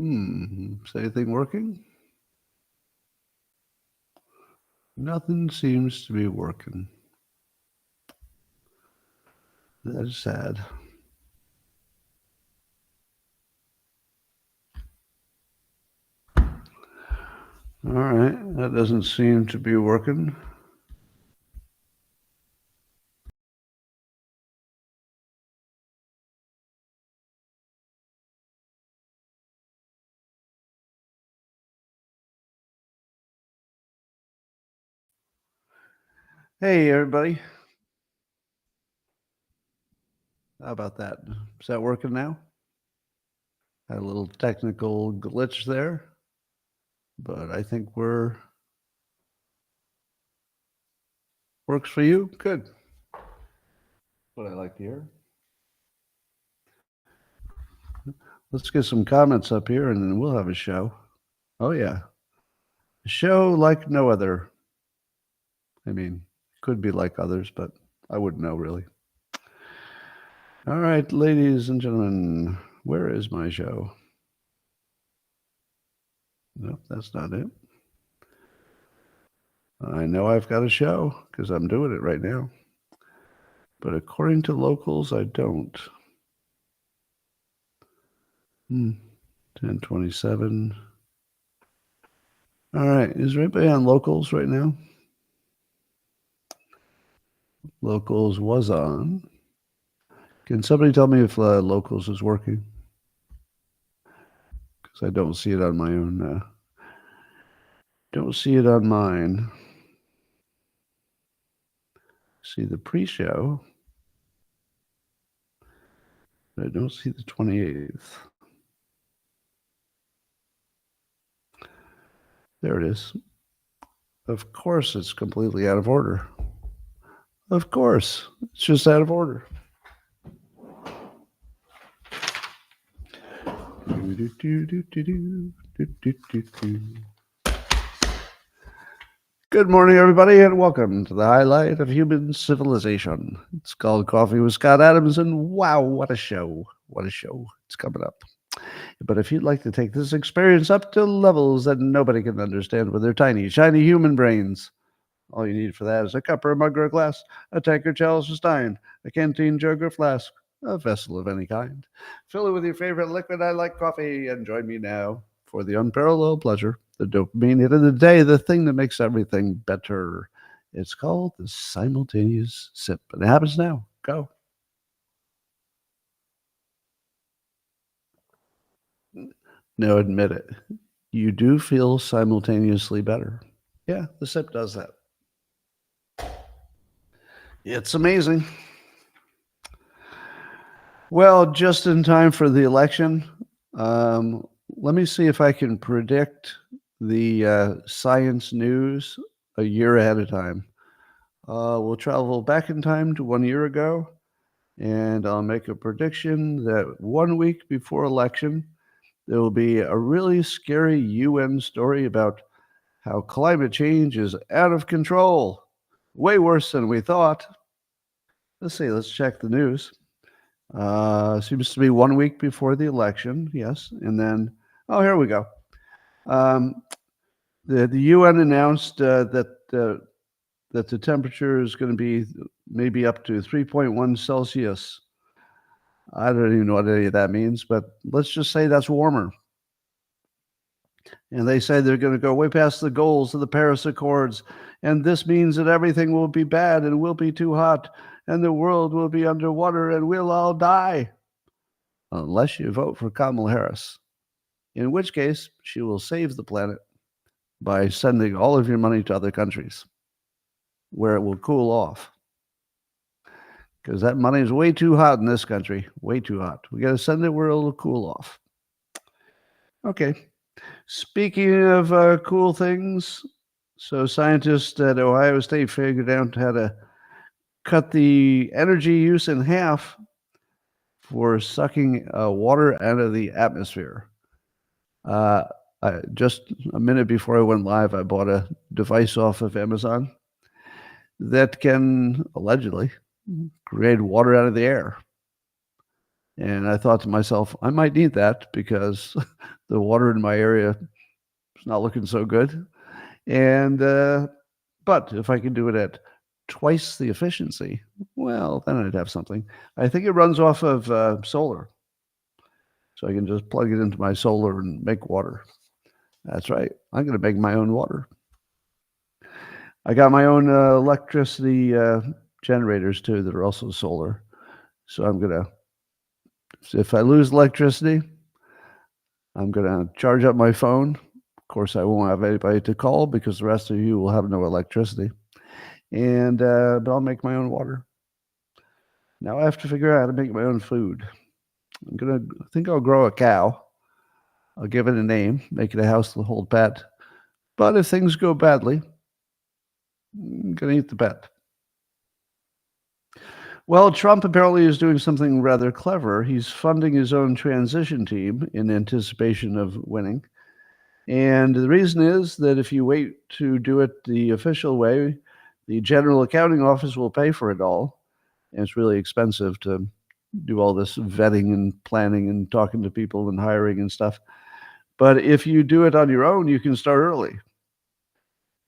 Is anything working? Nothing seems to be working. That is sad. All right, that doesn't seem to be working. Hey, everybody. How about that? Is that working now? Had a little technical glitch there, but I think works for you. Good. What I like to hear. Let's get some comments up here, and then we'll have a show. Oh yeah, a show like no other. I mean, could be like others, but I wouldn't know really. All right, ladies and gentlemen, where is my show? Nope, that's not it. I know I've got a show because I'm doing it right now. But according to locals, I don't. 1027. All right, is there anybody on locals right now? Locals was on. Can somebody tell me if locals is working? Because I don't see it on my own. Don't see it on mine. See the pre-show. I don't see the 28th. There it is. Of course, it's completely out of order. Of course, it's just out of order. Good morning, everybody, and welcome to the highlight of human civilization. It's called Coffee with Scott Adams, and wow, what a show. What a show. It's coming up. But if you'd like to take this experience up to levels that nobody can understand with their tiny, shiny human brains, all you need for that is a cup or a mug or a glass, a tankard, chalice or stein, a canteen, jug or flask, a vessel of any kind. Fill it with your favorite liquid. I like coffee, and join me now for the unparalleled pleasure, the dopamine hit of the day, the thing that makes everything better. It's called the simultaneous sip, and it happens now. Go. No, admit it. You do feel simultaneously better. Yeah, the sip does that. It's amazing. Well, just in time for the election, let me see if I can predict the science news a year ahead of time. We'll travel back in time to 1 year ago, and I'll make a prediction that 1 week before election, there will be a really scary UN story about how climate change is out of control, way worse than we thought. Let's see, let's check the news. Seems to be 1 week before the election, yes. And then, oh, here we go. The UN announced that the temperature is going to be maybe up to 3.1 Celsius. I don't even know what any of that means, but let's just say that's warmer. And they say they're going to go way past the goals of the Paris Accords. And this means that everything will be bad and will be too hot and the world will be underwater and we'll all die. Unless you vote for Kamala Harris, in which case she will save the planet by sending all of your money to other countries where it will cool off. Because that money is way too hot in this country, way too hot. We got to send it where it will cool off. Okay. Speaking of cool things, so scientists at Ohio State figured out how to cut the energy use in half for sucking water out of the atmosphere. Just a minute before I went live, I bought a device off of Amazon that can allegedly create water out of the air. And I thought to myself, I might need that because the water in my area is not looking so good. And but if I could do it at twice the efficiency, well, then I'd have something. I think it runs off of solar, so I can just plug it into my solar and make water. That's right. I'm going to make my own water. I got my own electricity generators too that are also solar. So I'm going to, if I lose electricity, I'm going to charge up my phone. Of course, I won't have anybody to call because the rest of you will have no electricity. And but I'll make my own water. Now I have to figure out how to make my own food. I think I'll grow a cow. I'll give it a name, make it a household pet. But if things go badly, I'm going to eat the pet. Well, Trump apparently is doing something rather clever. He's funding his own transition team in anticipation of winning. And the reason is that if you wait to do it the official way, the General Accounting Office will pay for it all. And it's really expensive to do all this vetting and planning and talking to people and hiring and stuff. But if you do it on your own, you can start early.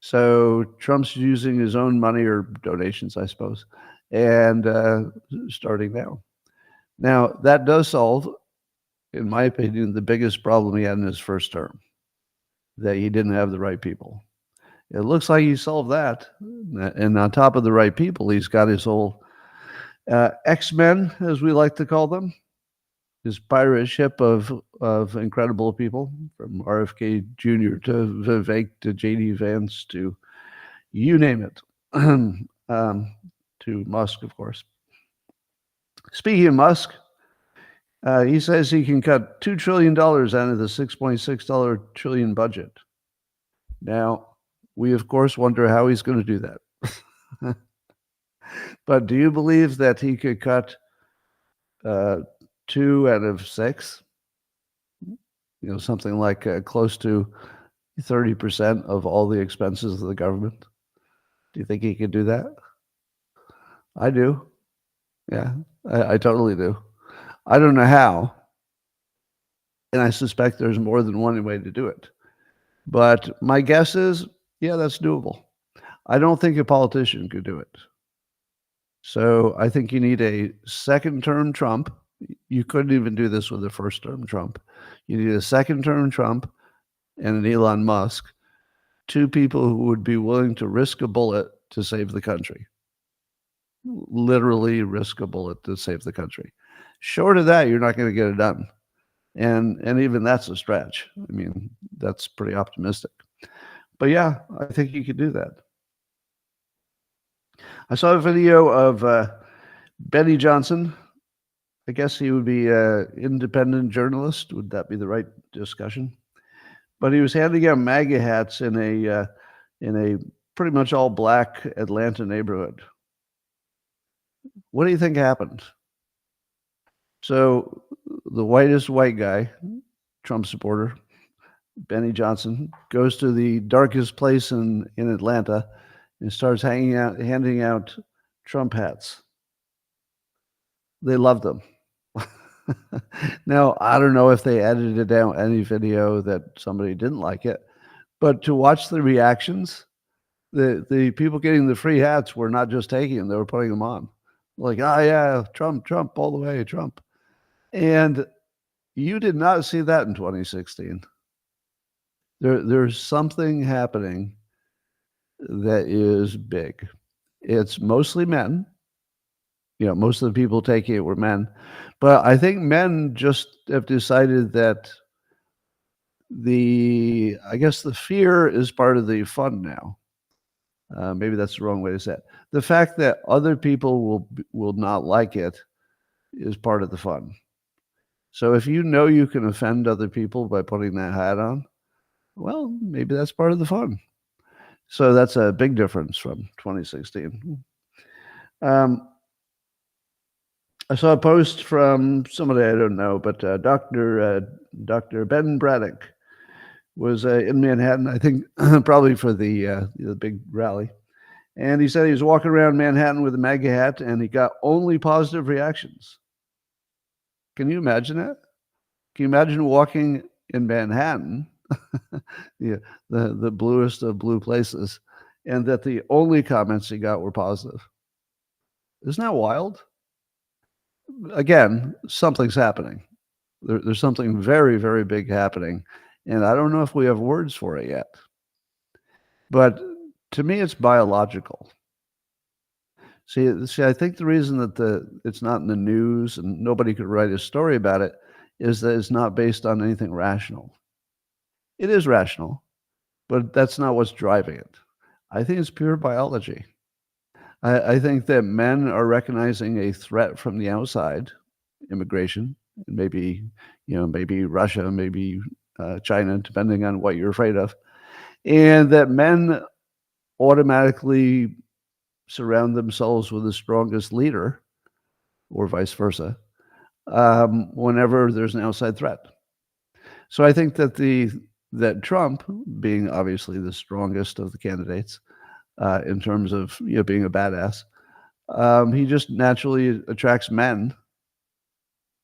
So Trump's using his own money or donations, I suppose, and starting now. Now, that does solve, in my opinion, the biggest problem he had in his first term, that he didn't have the right people. It looks like he solved that. And on top of the right people, he's got his whole X-Men, as we like to call them, his pirate ship of incredible people, from RFK Jr. to Vivek to J.D. Vance to you name it, to Musk, of course. Speaking of Musk, he says he can cut $2 trillion out of the $6.6 trillion budget. Now, we, of course, wonder how he's going to do that. But do you believe that he could cut 2 out of 6? Something like close to 30% of all the expenses of the government. Do you think he could do that? I do. Yeah, I totally do. I don't know how. And I suspect there's more than one way to do it. But my guess is, yeah, that's doable. I don't think a politician could do it. So I think you need a second-term Trump. You couldn't even do this with a first-term Trump. You need a second-term Trump and an Elon Musk, two people who would be willing to risk a bullet to save the country. Literally risk a bullet to save the country. Short of that, you're not going to get it done. And even that's a stretch. I mean, that's pretty optimistic. But yeah, I think you could do that. I saw a video of Benny Johnson. I guess he would be an independent journalist. Would that be the right discussion? But he was handing out MAGA hats in a pretty much all black Atlanta neighborhood. What do you think happened? So the whitest white guy, Trump supporter, Benny Johnson, goes to the darkest place in Atlanta and starts handing out Trump hats. They loved them. Now, I don't know if they edited out any video that somebody didn't like it, but to watch the reactions, the people getting the free hats were not just taking them, they were putting them on. Like, yeah, Trump, all the way, Trump. And you did not see that in 2016. There's something happening that is big. It's mostly men. Most of the people taking it were men. But I think men just have decided that I guess the fear is part of the fun now. Maybe that's the wrong way to say it. The fact that other people will not like it is part of the fun. So if you know you can offend other people by putting that hat on, well, maybe that's part of the fun. So that's a big difference from 2016. I saw a post from somebody I don't know, but Dr. Ben Braddock was in Manhattan, I think probably for the big rally. And he said he was walking around Manhattan with a MAGA hat and he got only positive reactions. Can you imagine that? Can you imagine walking in Manhattan, yeah, the bluest of blue places, and that the only comments he got were positive? Isn't that wild? Again, something's happening. There's something very, very big happening, and I don't know if we have words for it yet. But to me, it's biological. See, I think the reason that it's not in the news and nobody could write a story about it is that it's not based on anything rational. It is rational, but that's not what's driving it. I think it's pure biology. I think that men are recognizing a threat from the outside, immigration, maybe, maybe Russia, maybe China, depending on what you're afraid of, and that men automatically surround themselves with the strongest leader, or vice versa, whenever there's an outside threat. So I think that Trump, being obviously the strongest of the candidates in terms of being a badass, he just naturally attracts men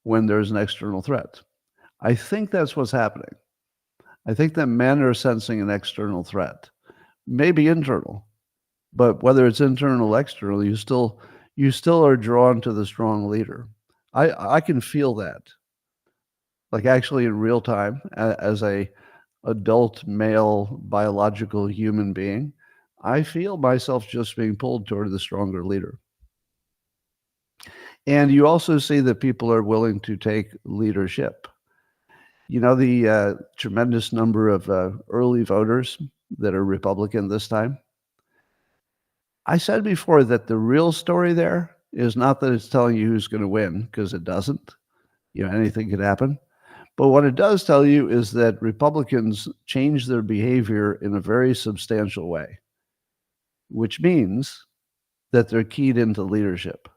when there's an external threat. I think that's what's happening. I think that men are sensing an external threat, maybe internal, but whether it's internal or external, you still are drawn to the strong leader. I can feel that, like actually in real time, as a adult male biological human being. I feel myself just being pulled toward the stronger leader. And you also see that people are willing to take leadership. The tremendous number of early voters that are Republican this time. I said before that the real story there is not that it's telling you who's going to win, because it doesn't. Anything could happen. But what it does tell you is that Republicans change their behavior in a very substantial way, which means that they're keyed into leadership.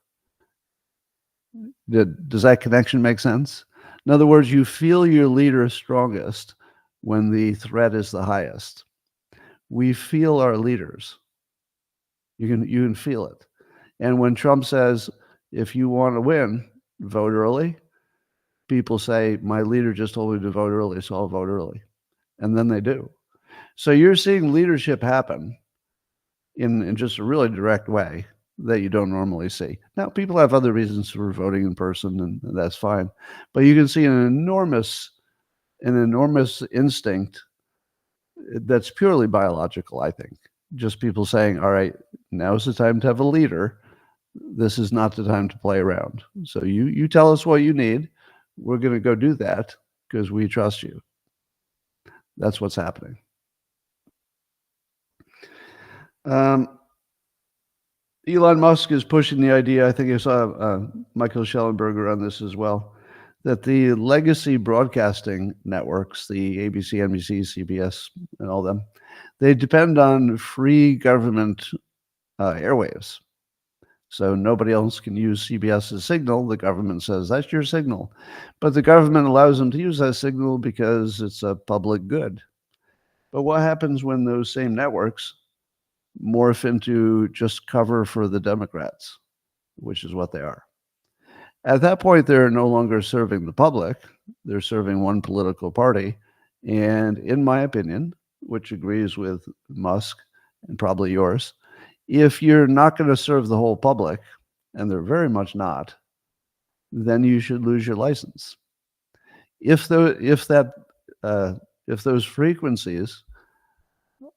Does that connection make sense? In other words, you feel your leader strongest when the threat is the highest. We feel our leaders. You can feel it. And when Trump says, if you want to win, vote early, people say, my leader just told me to vote early, so I'll vote early. And then they do. So you're seeing leadership happen in just a really direct way that you don't normally see. Now, people have other reasons for voting in person, and that's fine. But you can see an enormous instinct that's purely biological, I think. Just people saying, all right, now's the time to have a leader. This is not the time to play around. So you tell us what you need. We're going to go do that because we trust you. That's what's happening. Elon Musk is pushing the idea, I think I saw Michael Schellenberger on this as well, that the legacy broadcasting networks, the ABC, NBC, CBS, and all them, they depend on free government airwaves. So nobody else can use CBS's signal. The government says, that's your signal. But the government allows them to use that signal because it's a public good. But what happens when those same networks morph into just cover for the Democrats, which is what they are? At that point, they're no longer serving the public. They're serving one political party. And in my opinion, which agrees with Musk and probably yours, if you're not going to serve the whole public, and they're very much not, then you should lose your license. If those frequencies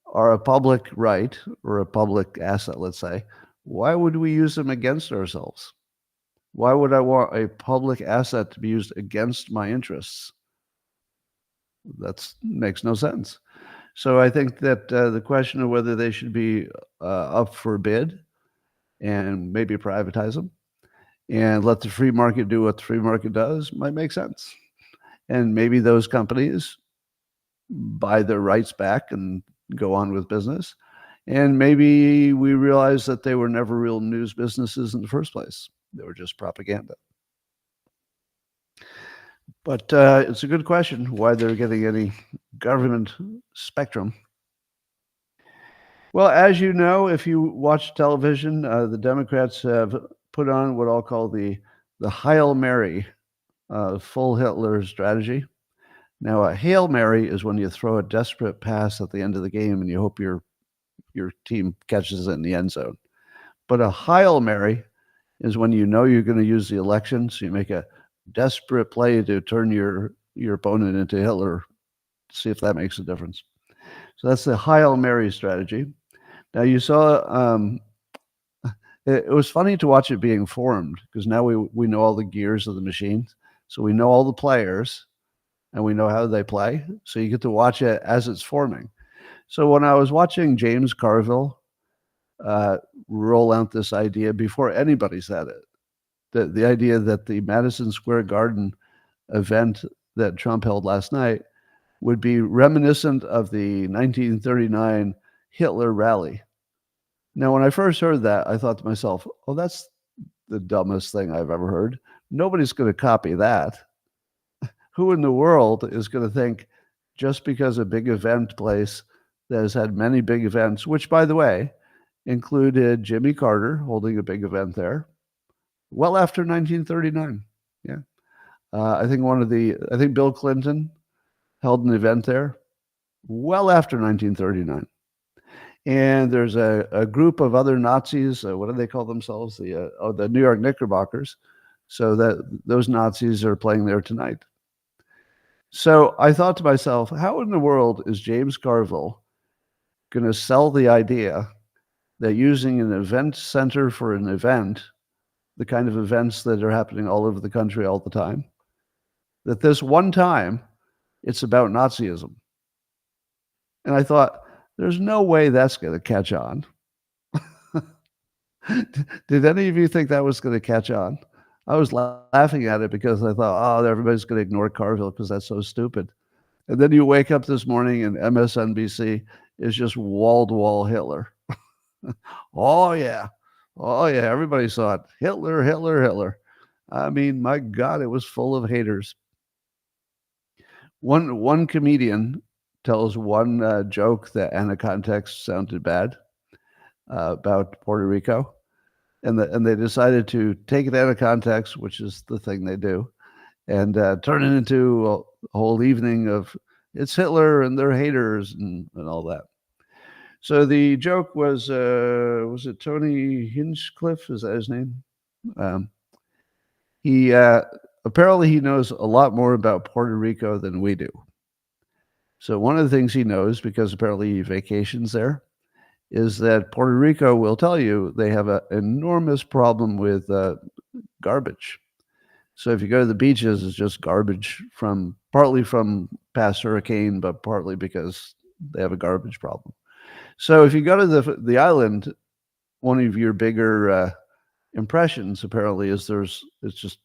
are a public right or a public asset, let's say, why would we use them against ourselves? Why would I want a public asset to be used against my interests? That makes no sense. So I think that the question of whether they should be up for bid and maybe privatize them and let the free market do what the free market does might make sense. And maybe those companies buy their rights back and go on with business. And maybe we realize that they were never real news businesses in the first place. They were just propaganda. But it's a good question why they're getting any government spectrum. Well, as you know, if you watch television, the Democrats have put on what I'll call the Hail Mary full Hitler strategy. Now, a Hail Mary is when you throw a desperate pass at the end of the game and you hope your team catches it in the end zone. But a Hail Mary is when you know you're going to use the election, so you make a desperate play to turn your opponent into Hitler, see if that makes a difference. So that's the Hail Mary strategy. Now you saw it was funny to watch it being formed because now we know all the gears of the machine, so we know all the players and we know how they play. So you get to watch it as it's forming. So when I was watching James Carville roll out this idea before anybody said it, the idea that the Madison Square Garden event that Trump held last night would be reminiscent of the 1939 Hitler rally. Now, when I first heard that, I thought to myself, oh, that's the dumbest thing I've ever heard. Nobody's going to copy that. Who in the world is going to think just because a big event place that has had many big events, which, by the way, included Jimmy Carter holding a big event there, well after 1939. Yeah. I think Bill Clinton held an event there well after 1939. And there's a group of other Nazis. What do they call themselves? The New York Knickerbockers. So that those Nazis are playing there tonight. So I thought to myself, how in the world is James Carville going to sell the idea that using an event center for an event, the kind of events that are happening all over the country all the time, that this one time it's about Nazism? And I thought, there's no way that's going to catch on. Did any of you think that was going to catch on? I was laughing at it because I thought, oh, everybody's going to ignore Carville because that's so stupid. And then you wake up this morning and MSNBC is just wall-to-wall Hitler. Oh, yeah. Oh, yeah. Everybody saw it. Hitler, Hitler, Hitler. I mean, my God, it was full of haters. One comedian tells one joke that out of context sounded bad about Puerto Rico. And they decided to take it out of context, which is the thing they do, and turn it into a whole evening of it's Hitler and they're haters and all that. So the joke was it Tony Hinchcliffe? Is that his name? He apparently he knows a lot more about Puerto Rico than we do. So one of the things he knows, because apparently he vacations there, is that Puerto Rico will tell you they have an enormous problem with garbage. So if you go to the beaches, it's just garbage partly from past hurricane, but partly because they have a garbage problem. So if you go to the island, one of your bigger impressions apparently is it's just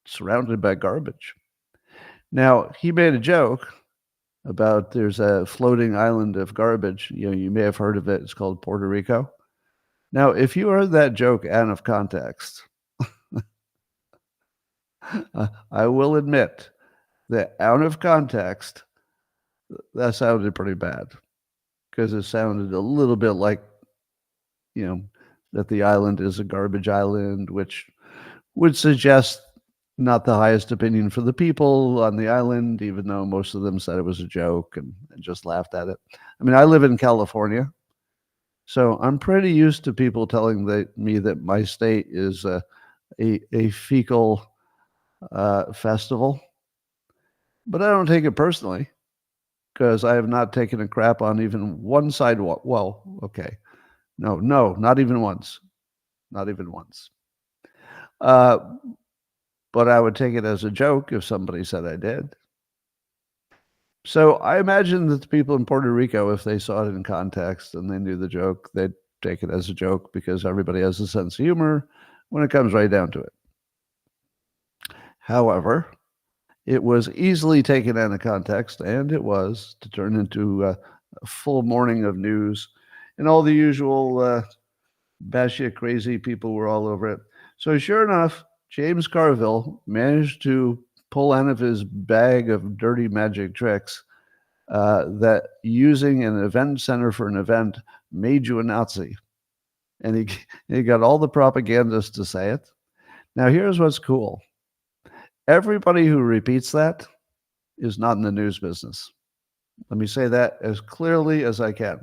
surrounded by garbage. Now, he made a joke about there's a floating island of garbage. You may have heard of it. It's called Puerto Rico. Now, if you heard that joke out of context, I will admit that out of context, that sounded pretty bad because it sounded a little bit like, that the island is a garbage island, which would suggest not the highest opinion for the people on the island, even though most of them said it was a joke and just laughed at it. I mean, I live in California, so I'm pretty used to people telling me that my state is a fecal festival. But I don't take it personally because I have not taken a crap on even one sidewalk. Well, okay. No, not even once. Not even once. But I would take it as a joke if somebody said I did. So I imagine that the people in Puerto Rico, if they saw it in context and they knew the joke, they'd take it as a joke because everybody has a sense of humor when it comes right down to it. However, it was easily taken out of context, and it was to turn into a full morning of news, and all the usual batshit crazy people were all over it. So sure enough, James Carville managed to pull out of his bag of dirty magic tricks that using an event center for an event made you a Nazi. And he got all the propagandists to say it. Now, here's what's cool. Everybody who repeats that is not in the news business. Let me say that as clearly as I can.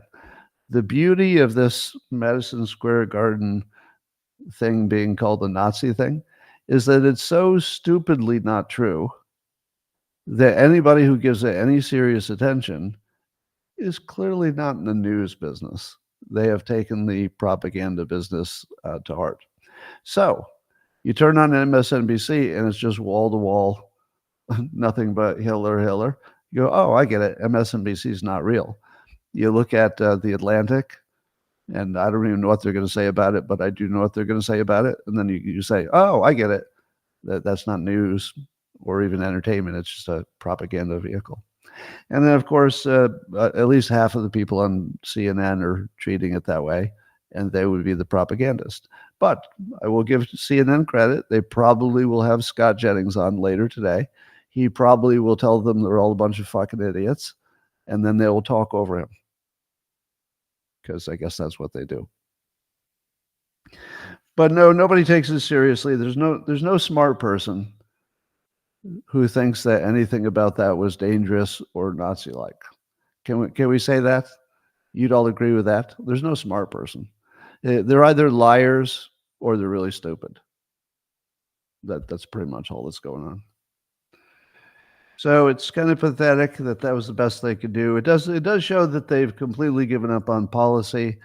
The beauty of this Madison Square Garden thing being called the Nazi thing is that it's so stupidly not true that anybody who gives it any serious attention is clearly not in the news business. They have taken the propaganda business to heart. So you turn on MSNBC and it's just wall to wall, nothing but Hitler, Hitler. You go, oh, I get it. MSNBC is not real. You look at the Atlantic, and I don't even know what they're going to say about it, but I do know what they're going to say about it. And then you say, oh, I get it. That's not news or even entertainment. It's just a propaganda vehicle. And then, of course, at least half of the people on CNN are treating it that way, and they would be the propagandist. But I will give CNN credit. They probably will have Scott Jennings on later today. He probably will tell them they're all a bunch of fucking idiots, and then they will talk over him, because I guess that's what they do. But no, nobody takes it seriously. There's no smart person who thinks that anything about that was dangerous or Nazi-like. Can we say that? You'd all agree with that? There's no smart person. They're either liars or they're really stupid. That's pretty much all that's going on. So it's kind of pathetic that was the best they could do. It does show that they've completely given up on policy.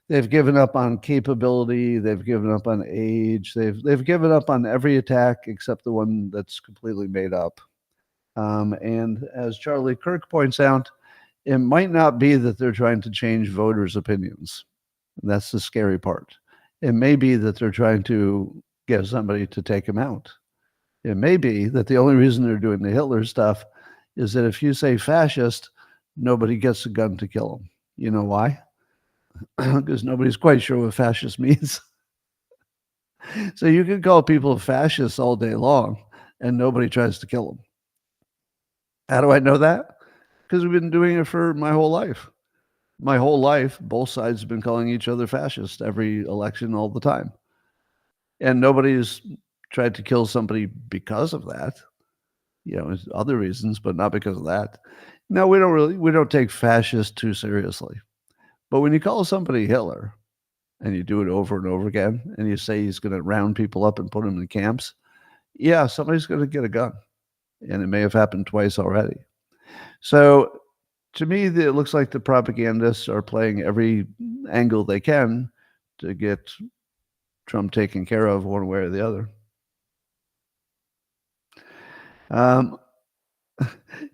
They've given up on capability. They've given up on age. They've given up on every attack except the one that's completely made up. And as Charlie Kirk points out, it might not be that they're trying to change voters' opinions. That's the scary part. It may be that they're trying to get somebody to take them out. It may be that the only reason they're doing the Hitler stuff is that if you say fascist, nobody gets a gun to kill them. You know why? Because nobody's quite sure what fascist means. So you can call people fascists all day long, and nobody tries to kill them. How do I know that? Because we've been doing it for my whole life. My whole life, both sides have been calling each other fascist every election all the time. And nobody's tried to kill somebody because of that. You know, there's other reasons, but not because of that. No, we don't take fascist too seriously. But when you call somebody Hitler and you do it over and over again, and you say he's going to round people up and put them in camps, yeah, somebody's going to get a gun. And it may have happened twice already. So to me, it looks like the propagandists are playing every angle they can to get Trump taken care of one way or the other.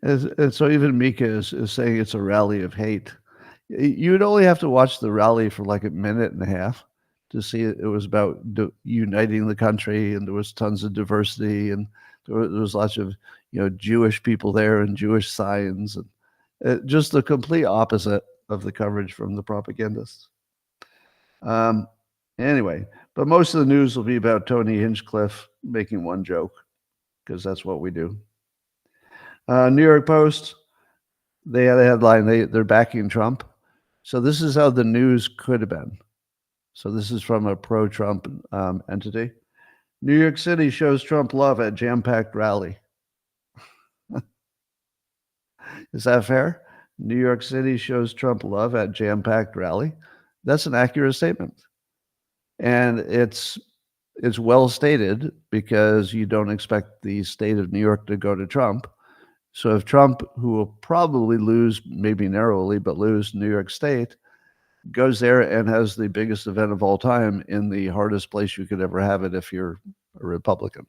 And so even Mika is saying it's a rally of hate. You'd only have to watch the rally for like a minute and a half to see it was about uniting the country, and there was tons of diversity, and there was lots of Jewish people there and Jewish signs, and just the complete opposite of the coverage from the propagandists. Anyway, but most of the news will be about Tony Hinchcliffe making one joke, because that's what we do. New York Post, they had a headline, they're backing Trump. So this is how the news could have been. So this is from a pro-Trump entity. New York City shows Trump love at jam-packed rally. Is that fair? New York City shows Trump love at jam-packed rally. That's an accurate statement. And it's well stated, because you don't expect the state of New York to go to Trump. So if Trump, who will probably lose, maybe narrowly, but lose New York State, goes there and has the biggest event of all time in the hardest place you could ever have it if you're a Republican,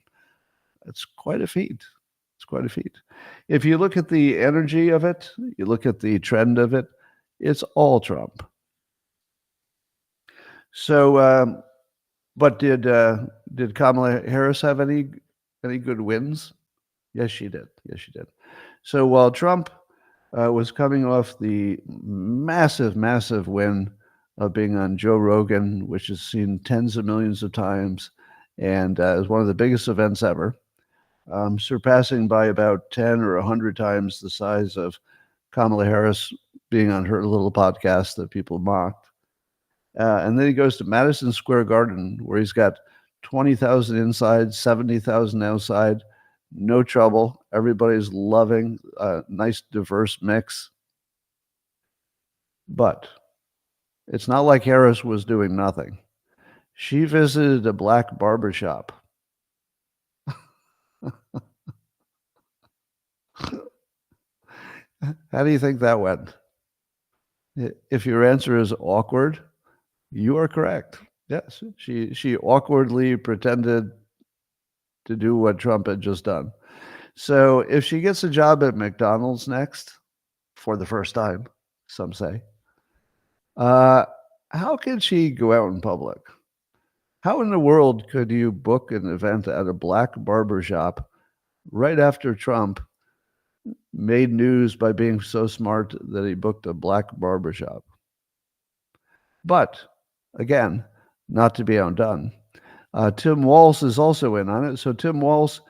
it's quite a feat. It's quite a feat. If you look at the energy of it, you look at the trend of it, it's all Trump. So, but did Kamala Harris have any good wins? Yes, she did. Yes, she did. So while Trump was coming off the massive win of being on Joe Rogan, which is seen tens of millions of times, and is one of the biggest events ever, surpassing by about 10 or 100 times the size of Kamala Harris being on her little podcast that people mocked. And then he goes to Madison Square Garden, where he's got 20,000 inside, 70,000 outside. no trouble. Everybody's loving a nice, diverse mix. But it's not like Harris was doing nothing. She visited a black barbershop. How do you think that went? If your answer is awkward, you are correct. Yes, she awkwardly pretended to do what Trump had just done. So if she gets a job at McDonald's next, for the first time, some say, uh, how can she go out in public? How in the world could you book an event at a black barbershop right after Trump made news by being so smart that he booked a black barbershop? But again, not to be outdone. Tim Walz is also in on it. So Tim Walz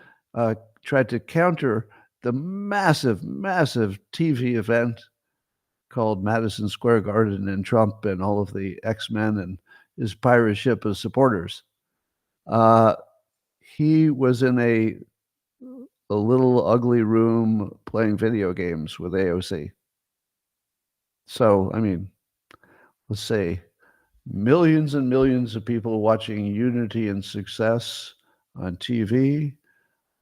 tried to counter the massive, massive TV event called Madison Square Garden and Trump and all of the X-Men and his pirate ship of supporters. He was in a little ugly room playing video games with AOC. So, I mean, let's say millions and millions of people watching Unity and Success on TV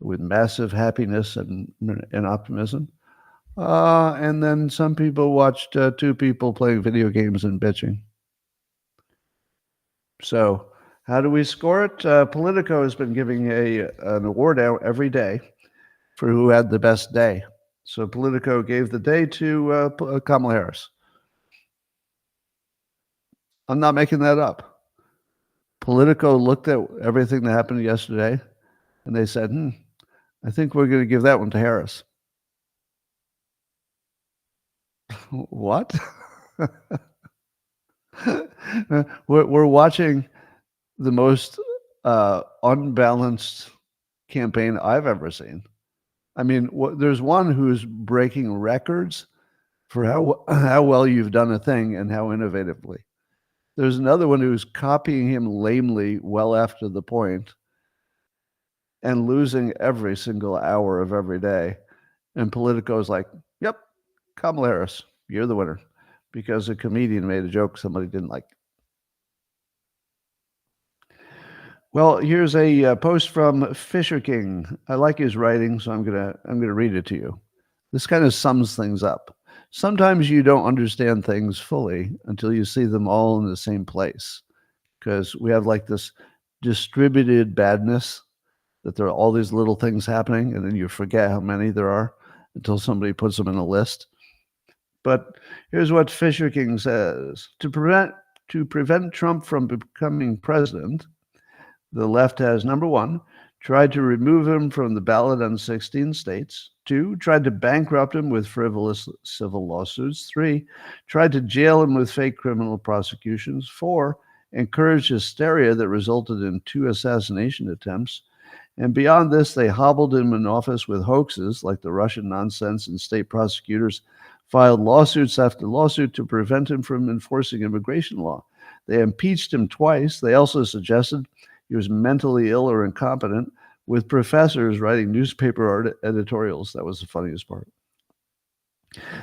with massive happiness and optimism. And then some people watched two people playing video games and bitching. So how do we score it? Politico has been giving an award out every day for who had the best day. So Politico gave the day to Kamala Harris. I'm not making that up. Politico looked at everything that happened yesterday, and they said, I think we're going to give that one to Harris. What? We're watching the most unbalanced campaign I've ever seen. I mean, there's one who's breaking records for how well you've done a thing and how innovatively. There's another one who's copying him lamely well after the point and losing every single hour of every day. And Politico's like, yep, Kamala Harris, you're the winner, because a comedian made a joke somebody didn't like. Well, here's a post from Fisher King. I like his writing, so I'm gonna read it to you. This kind of sums things up. Sometimes you don't understand things fully until you see them all in the same place, because we have like this distributed badness that there are all these little things happening, and then you forget how many there are until somebody puts them in a list. But here's what Fisher King says: to prevent Trump from becoming president, the left has, number one, tried to remove him from the ballot on 16 states. 2, tried to bankrupt him with frivolous civil lawsuits. 3, tried to jail him with fake criminal prosecutions. 4, encouraged hysteria that resulted in 2 assassination attempts. And beyond this, they hobbled him in office with hoaxes like the Russian nonsense, and state prosecutors filed lawsuits after lawsuit to prevent him from enforcing immigration law. They impeached him twice. They also suggested he was mentally ill or incompetent, with professors writing newspaper editorials. That was the funniest part.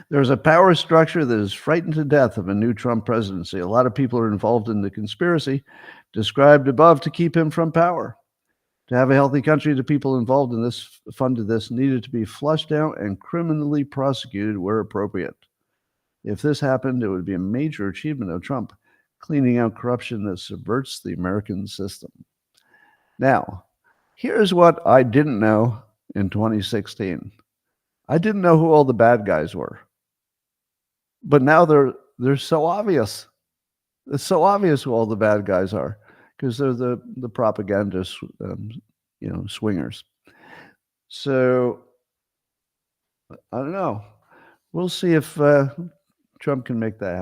There's a power structure that is frightened to death of a new Trump presidency. A lot of people are involved in the conspiracy described above to keep him from power. To have a healthy country, the people involved in this funded this needed to be flushed out and criminally prosecuted where appropriate. If this happened, it would be a major achievement of Trump, cleaning out corruption that subverts the American system. Now, here's what I didn't know in 2016. I didn't know who all the bad guys were. But now they're so obvious. It's so obvious who all the bad guys are, because they're the propaganda swingers. So I don't know. We'll see if Trump can make that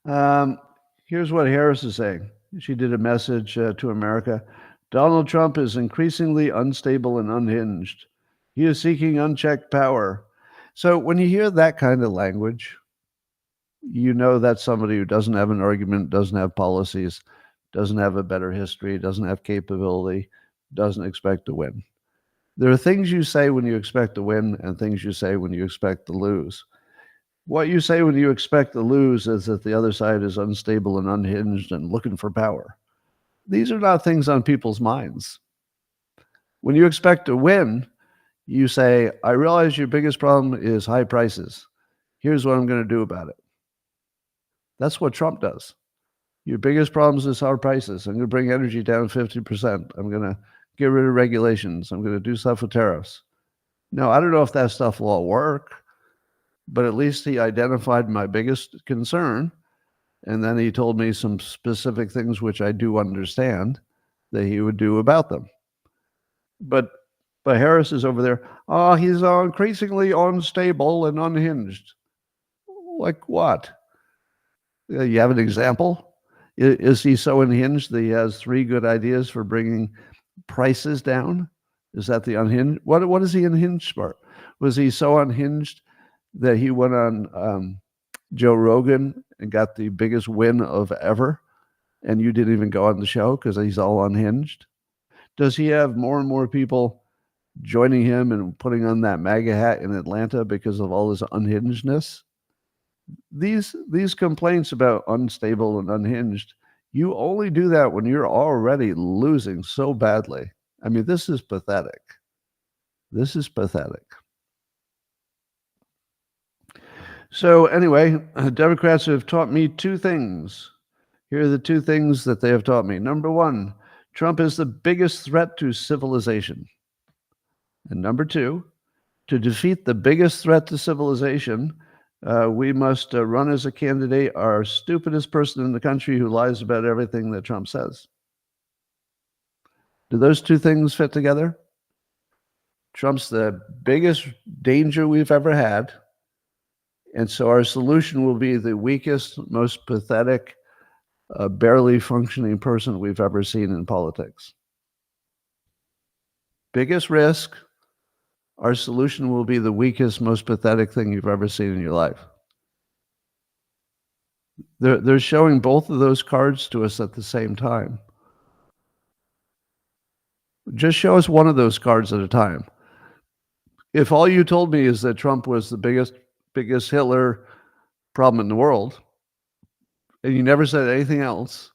happen. Here's what Harris is saying. She did a message to America. Donald Trump is increasingly unstable and unhinged. He is seeking unchecked power. So when you hear that kind of language, you know that's somebody who doesn't have an argument, doesn't have policies, doesn't have a better history, doesn't have capability, doesn't expect to win. There are things you say when you expect to win and things you say when you expect to lose. What you say when you expect to lose is that the other side is unstable and unhinged and looking for power. These are not things on people's minds. When you expect to win, you say, I realize your biggest problem is high prices. Here's what I'm going to do about it. That's what Trump does. Your biggest problems is high prices. I'm going to bring energy down 50%. I'm going to get rid of regulations. I'm going to do stuff with tariffs. Now, I don't know if that stuff will all work, but at least he identified my biggest concern. And then he told me some specific things which I do understand that he would do about them. But Harris is over there. Oh, he's increasingly unstable and unhinged. Like what? You have an example? Is he so unhinged that he has 3 good ideas for bringing prices down? Is that the unhinged? What is he unhinged for? Was he so unhinged that he went on Joe Rogan and got the biggest win of ever, and you didn't even go on the show because he's all unhinged? Does he have more and more people joining him and putting on that MAGA hat in Atlanta because of all his unhingedness? These complaints about unstable and unhinged, you only do that when you're already losing so badly. I mean, this is pathetic. This is pathetic. So anyway, Democrats have taught me 2 things. Here are the 2 things that they have taught me. Number 1, Trump is the biggest threat to civilization. And number 2, to defeat the biggest threat to civilization, we must run as a candidate our stupidest person in the country who lies about everything that Trump says. Do those 2 things fit together? Trump's the biggest danger we've ever had. And so our solution will be the weakest, most pathetic, barely functioning person we've ever seen in politics. Biggest risk, our solution will be the weakest, most pathetic thing you've ever seen in your life. They're showing both of those cards to us at the same time. Just show us one of those cards at a time. If all you told me is that Trump was the biggest Hitler problem in the world, and you never said anything else,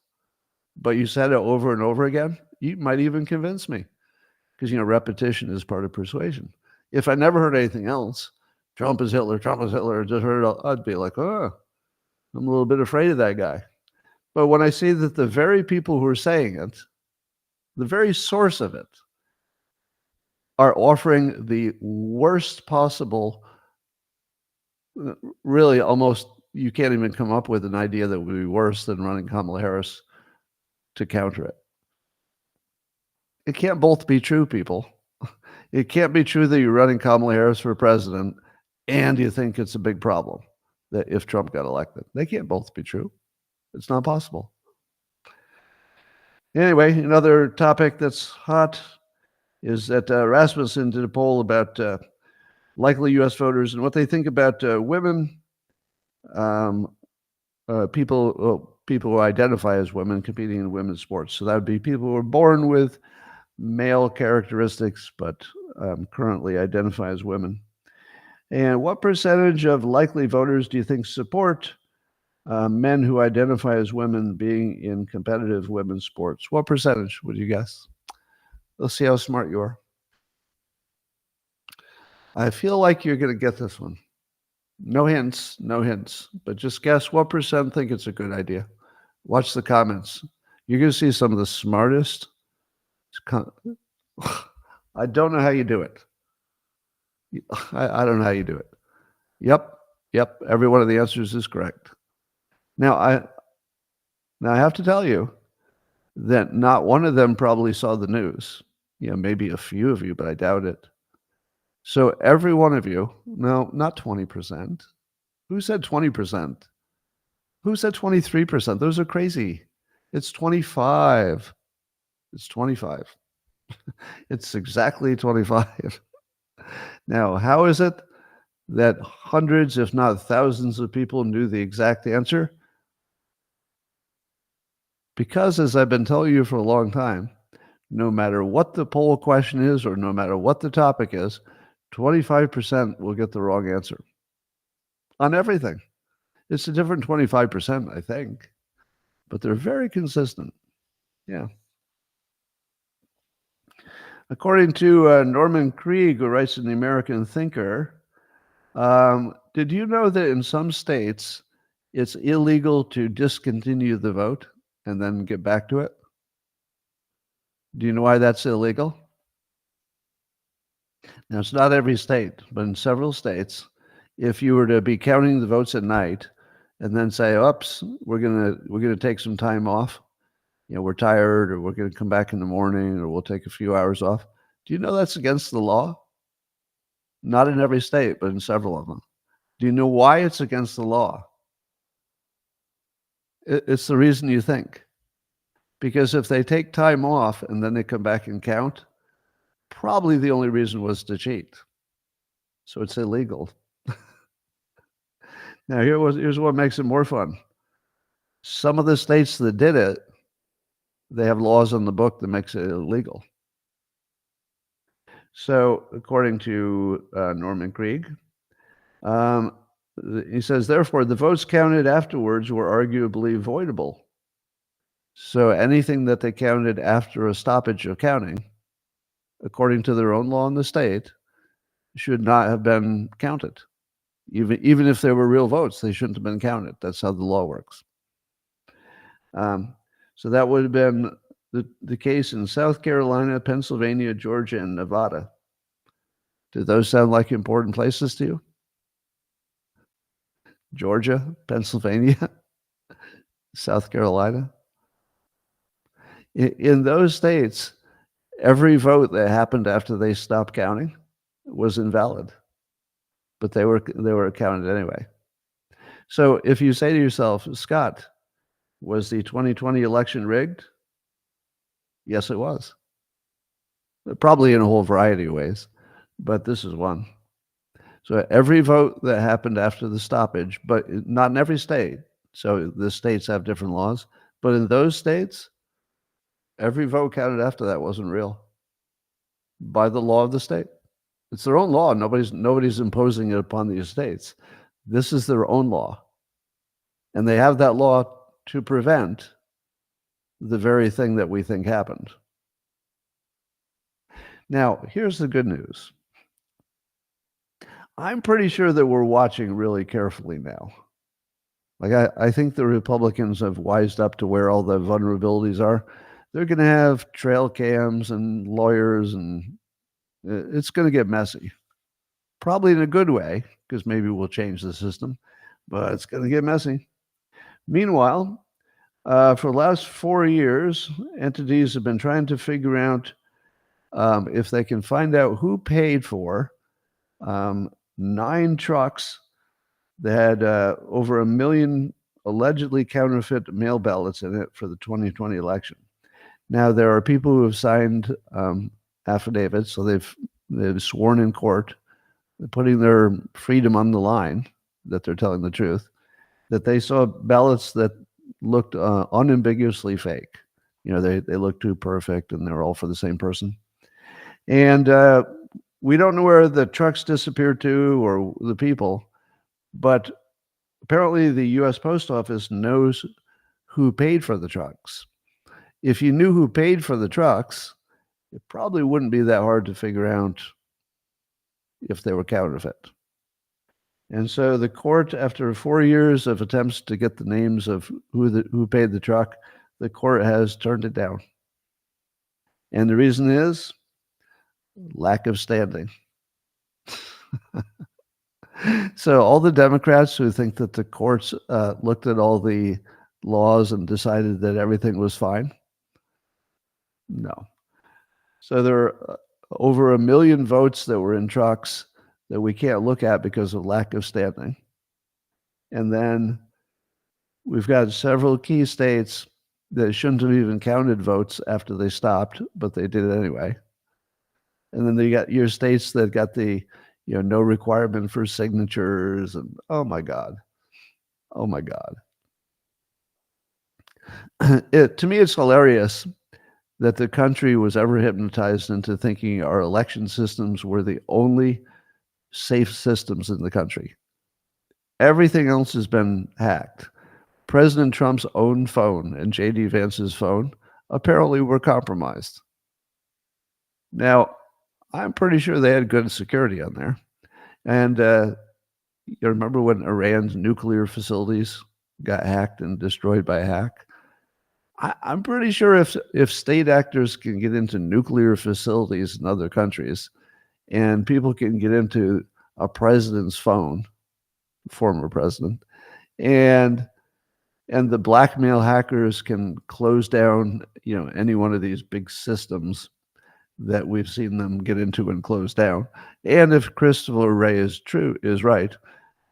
but you said it over and over again, you might even convince me. Because, repetition is part of persuasion. If I never heard anything else, Trump is Hitler, just heard it, I'd be like, oh, I'm a little bit afraid of that guy. But when I see that the very people who are saying it, the very source of it, are offering the worst possible, really almost, you can't even come up with an idea that would be worse than running Kamala Harris to counter it. It can't both be true, people. It can't be true that you're running Kamala Harris for president and you think it's a big problem that if Trump got elected. They can't both be true. It's not possible. Anyway, another topic that's hot is that Rasmussen did a poll about likely U.S. voters and what they think about women, people who identify as women competing in women's sports. So that would be people who are born with male characteristics but currently identify as women. And what percentage of likely voters do you think support men who identify as women being in competitive women's sports? What percentage would you guess? Let's see how smart you are. I feel like you're going to get this one. No hints, but just guess what percent think it's a good idea. Watch the comments. You're going to see some of the smartest. I don't know how you do it. I don't know how you do it. Yep. Every one of the answers is correct. Now I have to tell you that not one of them probably saw the news. Maybe a few of you, but I doubt it. So every one of you, no, not 20%. Who said 20%? Who said 23%? Those are crazy. It's 25. It's 25. It's exactly 25. Now, how is it that hundreds, if not thousands of people knew the exact answer? Because, as I've been telling you for a long time, No matter what the poll question is or no matter what the topic is, 25% will get the wrong answer on everything. It's a different 25%, I think, but they're very consistent. Yeah. According to Norman Krieg, who writes in The American Thinker, did you know that in some states it's illegal to discontinue the vote and then get back to it? Do you know why that's illegal? Now, it's not every state, but in several states, if you were to be counting the votes at night and then say, oops, we're gonna take some time off, we're tired, or we're gonna come back in the morning, or we'll take a few hours off. Do you know that's against the law? Not in every state, but in several of them. Do you know why it's against the law? It's the reason you think. Because if they take time off and then they come back and count, probably the only reason was to cheat. So it's illegal. Now, here's what makes it more fun. Some of the states that did it, they have laws on the book that makes it illegal. So according to Norman Krieg, he says, therefore, the votes counted afterwards were arguably voidable. So anything that they counted after a stoppage of counting, according to their own law in the state, should not have been counted. Even if there were real votes, they shouldn't have been counted. That's how the law works. So that would have been the case in South Carolina, Pennsylvania, Georgia, and Nevada. Do those sound like important places to you? Georgia, Pennsylvania, South Carolina? In those states, every vote that happened after they stopped counting was invalid, but they were counted anyway. So if you say to yourself, Scott, was the 2020 election rigged? Yes, it was. Probably in a whole variety of ways, but this is one. So every vote that happened after the stoppage, but not in every state. So the states have different laws, but in those states, every vote counted after that wasn't real by the law of the state. It's their own law. Nobody's imposing it upon the states. This is their own law. And they have that law to prevent the very thing that we think happened. Now, here's the good news. I'm pretty sure that we're watching really carefully now. Like I think the Republicans have wised up to where all the vulnerabilities are. They're going to have trail cams and lawyers, and it's going to get messy. Probably in a good way, because maybe we'll change the system, but it's going to get messy. Meanwhile, for the last 4 years, entities have been trying to figure out if they can find out who paid for 9 trucks that had over 1 million allegedly counterfeit mail ballots in it for the 2020 election. Now, there are people who have signed affidavits, so they've sworn in court, putting their freedom on the line, that they're telling the truth, that they saw ballots that looked unambiguously fake. They looked too perfect, and they were all for the same person. And we don't know where the trucks disappeared to or the people, but apparently the U.S. Post Office knows who paid for the trucks. If you knew who paid for the trucks, it probably wouldn't be that hard to figure out if they were counterfeit. And so the court, after 4 years of attempts to get the names of who paid the truck, the court has turned it down. And the reason is lack of standing. So all the Democrats who think that the courts looked at all the laws and decided that everything was fine, no. So there are over 1 million votes that were in trucks that we can't look at because of lack of standing. And then we've got several key states that shouldn't have even counted votes after they stopped, but they did it anyway. And then you got your states that got the no requirement for signatures, and oh my God. To me, it's hilarious that the country was ever hypnotized into thinking our election systems were the only safe systems in the country. Everything else has been hacked. President Trump's own phone and J.D. Vance's phone apparently were compromised. Now, I'm pretty sure they had good security on there. And you remember when Iran's nuclear facilities got hacked and destroyed by a hack? I'm pretty sure if state actors can get into nuclear facilities in other countries, and people can get into a president's phone, former president, and the blackmail hackers can close down, any one of these big systems that we've seen them get into and close down. And if Christopher Wray is right,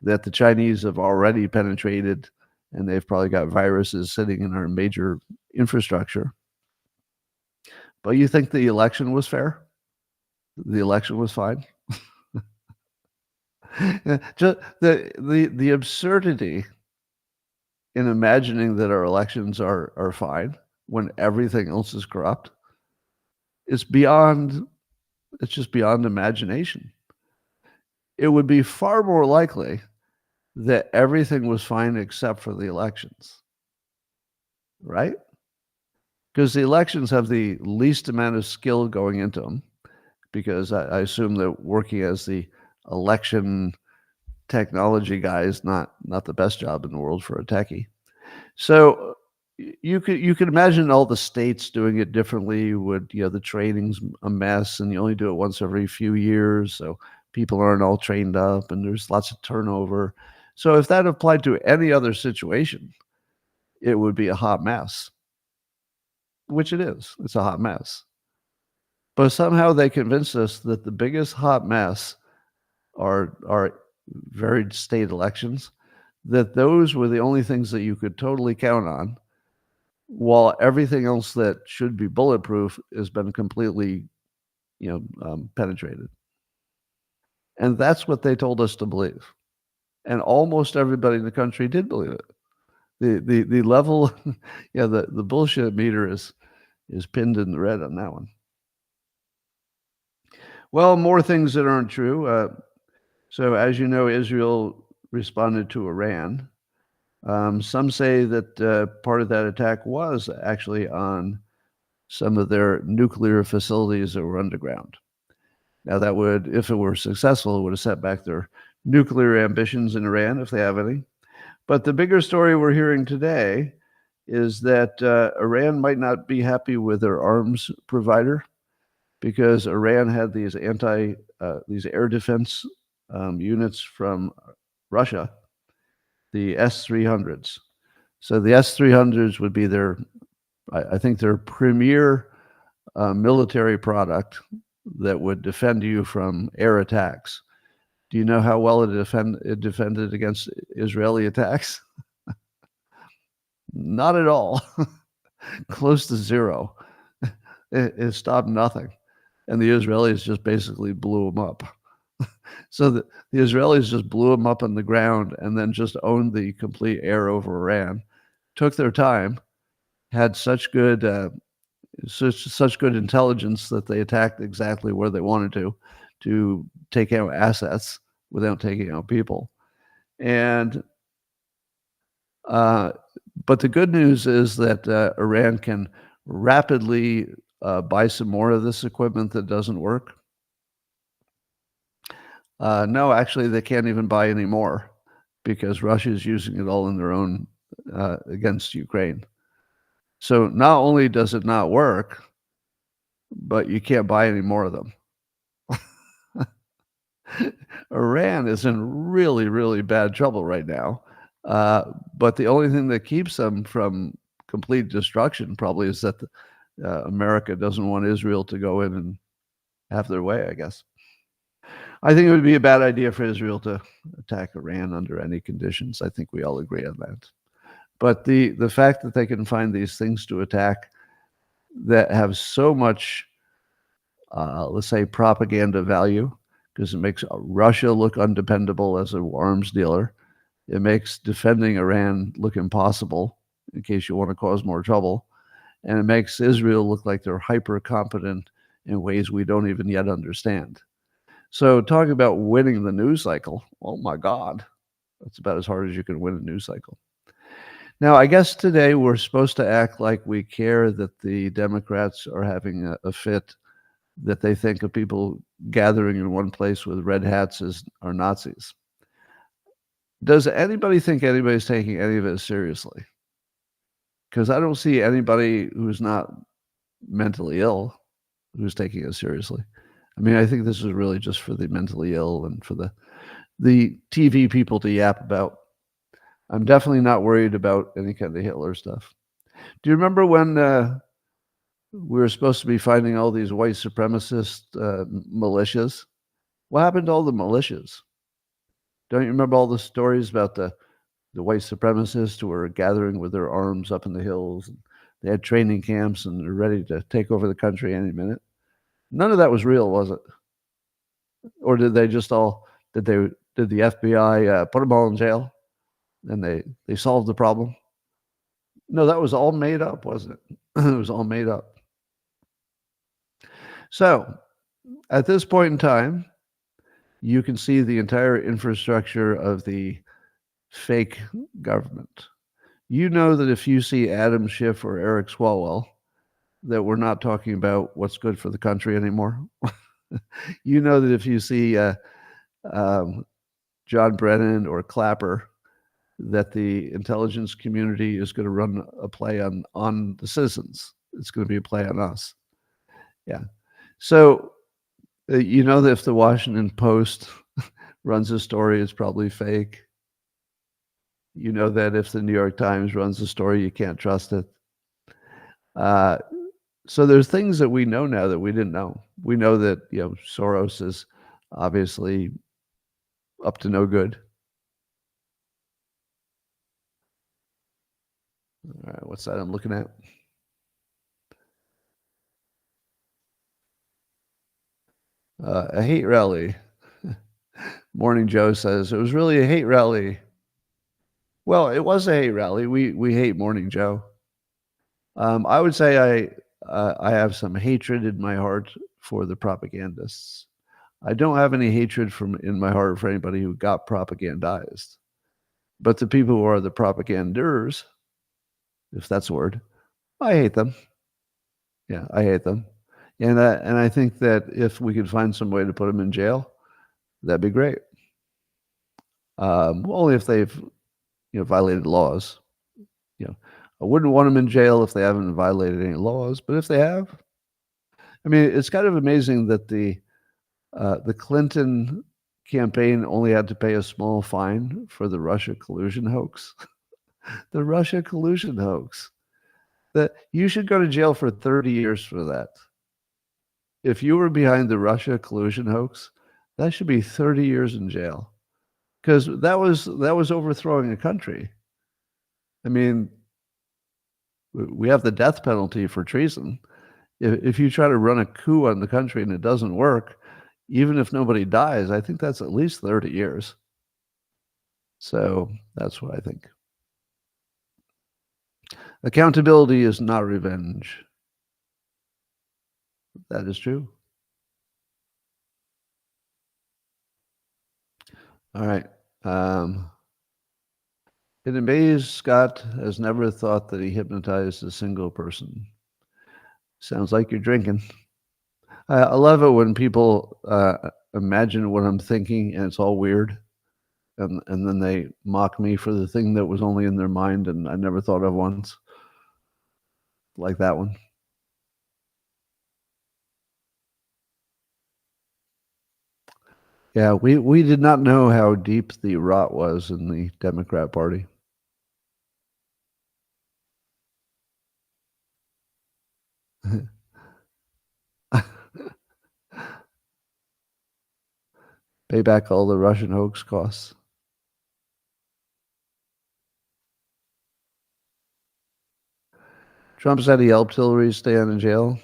that the Chinese have already penetrated and they've probably got viruses sitting in our major infrastructure. But you think the election was fair? The election was fine? Just the absurdity in imagining that our elections are fine when everything else is corrupt is just beyond imagination. It would be far more likely that everything was fine except for the elections, right? Because the elections have the least amount of skill going into them, because I assume that working as the election technology guy is not the best job in the world for a techie. So you could imagine all the states doing it differently. The training's a mess, and you only do it once every few years, so people aren't all trained up, and there's lots of turnover. So if that applied to any other situation, it would be a hot mess, which it is. It's a hot mess. But somehow they convinced us that the biggest hot mess are varied state elections, that those were the only things that you could totally count on, while everything else that should be bulletproof has been completely, penetrated. And that's what they told us to believe. And almost everybody in the country did believe it. The level, the bullshit meter is pinned in the red on that one. Well, more things that aren't true. So as you know, Israel responded to Iran. Some say that part of that attack was actually on some of their nuclear facilities that were underground. Now that would, if it were successful, it would have set back their nuclear ambitions in Iran, if they have any. But the bigger story we're hearing today is that Iran might not be happy with their arms provider, because Iran had these air defense units from Russia, the S-300s. So the S-300s would be I think their premier military product that would defend you from air attacks. Do you know how well it defended against Israeli attacks? Not at all. Close to zero. It stopped nothing. And the Israelis just basically blew them up. So the Israelis just blew them up on the ground and then just owned the complete air over Iran, took their time, had such good intelligence that they attacked exactly where they wanted to take out assets without taking out people. And but the good news is that Iran can rapidly buy some more of this equipment that doesn't work. No, actually, they can't even buy any more, because Russia is using it all in their own against Ukraine. So not only does it not work, but you can't buy any more of them. Iran is in really, really bad trouble right now. But the only thing that keeps them from complete destruction probably is that America doesn't want Israel to go in and have their way, I guess. I think it would be a bad idea for Israel to attack Iran under any conditions. I think we all agree on that. But the fact that they can find these things to attack that have so much, let's say, propaganda value, because it makes Russia look undependable as an arms dealer. It makes defending Iran look impossible in case you want to cause more trouble. and it makes Israel look like they're hyper competent in ways we don't even yet understand. So talking about winning the news cycle, oh my God, that's about as hard as you can win a news cycle. Now, I guess today we're supposed to act like we care that the Democrats are having a fit, that they think of people gathering in one place with red hats are Nazis. Does anybody think anybody's taking any of it seriously? Because I don't see anybody who's not mentally ill who's taking it seriously. I mean, I think this is really just for the mentally ill and for the TV people to yap about. I'm definitely not worried about any kind of Hitler stuff. Do you remember when we were supposed to be finding all these white supremacist militias? What happened to all the militias? Don't you remember all the stories about the white supremacists who were gathering with their arms up in the hills? And they had training camps and they're ready to take over the country any minute. None of that was real, was it? Or did they just all did the FBI put them all in jail and they solved the problem? No, that was all made up, wasn't it? It was all made up. So at this point in time, you can see the entire infrastructure of the fake government. You know that if you see Adam Schiff or Eric Swalwell, that we're not talking about what's good for the country anymore. You know that if you see John Brennan or Clapper, that the intelligence community is going to run a play on the citizens. It's going to be a play on us. Yeah. So you know that if the Washington Post runs a story, it's probably fake. You know that if the New York Times runs a story, you can't trust it. So there's things that we know now that we didn't know. We know that Soros is obviously up to no good. All right, what's that I'm looking at? A hate rally. Morning Joe says it was really a hate rally. Well, it was a hate rally. We hate Morning Joe. I would say I have some hatred in my heart for the propagandists. I don't have any hatred in my heart for anybody who got propagandized. But the people who are the propagandeurs, if that's a word, I hate them. Yeah, I hate them. And I think that if we could find some way to put them in jail, that'd be great. Only if they've violated laws. I wouldn't want them in jail if they haven't violated any laws, but if they have, I mean, it's kind of amazing that the Clinton campaign only had to pay a small fine for the Russia collusion hoax. The Russia collusion hoax. That you should go to jail for 30 years for that. If you were behind the Russia collusion hoax, that should be 30 years in jail, because that was overthrowing a country. I mean, we have the death penalty for treason. If you try to run a coup on the country and it doesn't work, even if nobody dies, I think that's at least 30 years. So that's what I think. Accountability is not revenge. That is true. All right. It amazes Scott has never thought that he hypnotized a single person. Sounds like you're drinking. I love it when people imagine what I'm thinking and it's all weird. And then they mock me for the thing that was only in their mind and I never thought of once. Like that one. Yeah, we did not know how deep the rot was in the Democrat Party. Pay back all the Russian hoax costs. Trump said he helped Hillary stay in jail.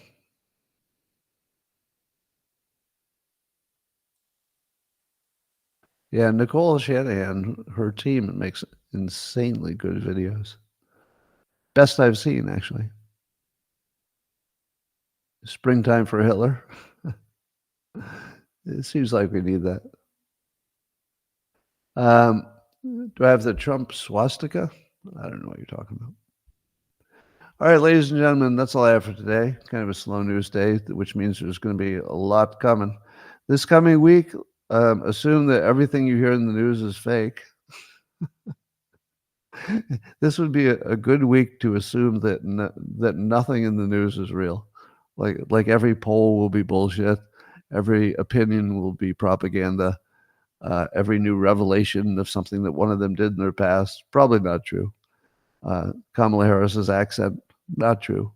Yeah, Nicole Shanahan, her team makes insanely good videos. Best I've seen, actually. Springtime for Hitler. It seems like we need that. Do I have the Trump swastika? I don't know what you're talking about. All right, ladies and gentlemen, that's all I have for today. Kind of a slow news day, which means there's going to be a lot coming. This coming week, assume that everything you hear in the news is fake. This would be a good week to assume that that nothing in the news is real. Like every poll will be bullshit. Every opinion will be propaganda. Every new revelation of something that one of them did in their past, probably not true. Kamala Harris's accent, not true.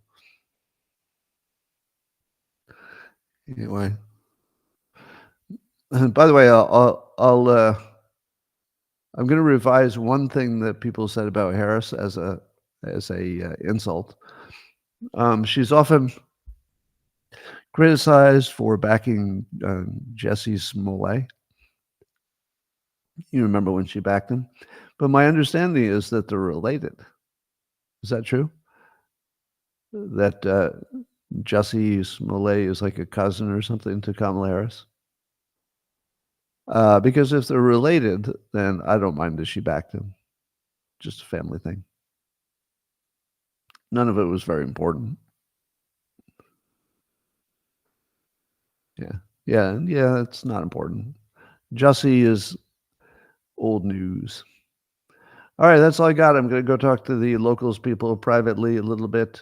Anyway, and by the way, I'm going to revise one thing that people said about Harris as a insult. She's often criticized for backing Jesse Smollett. You remember when she backed him? But my understanding is that they're related. Is that true? That Jesse Smollett is like a cousin or something to Kamala Harris? Because if they're related, then I don't mind that she backed him. Just a family thing. None of it was very important. Yeah, it's not important. Jesse is old news. All right, that's all I got. I'm going to go talk to the locals people privately a little bit.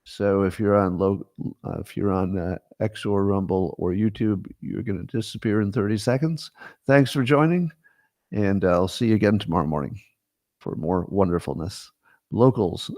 So if you're on X or Rumble or YouTube, you're going to disappear in 30 seconds. Thanks for joining, and I'll see you again tomorrow morning for more wonderfulness. Locals.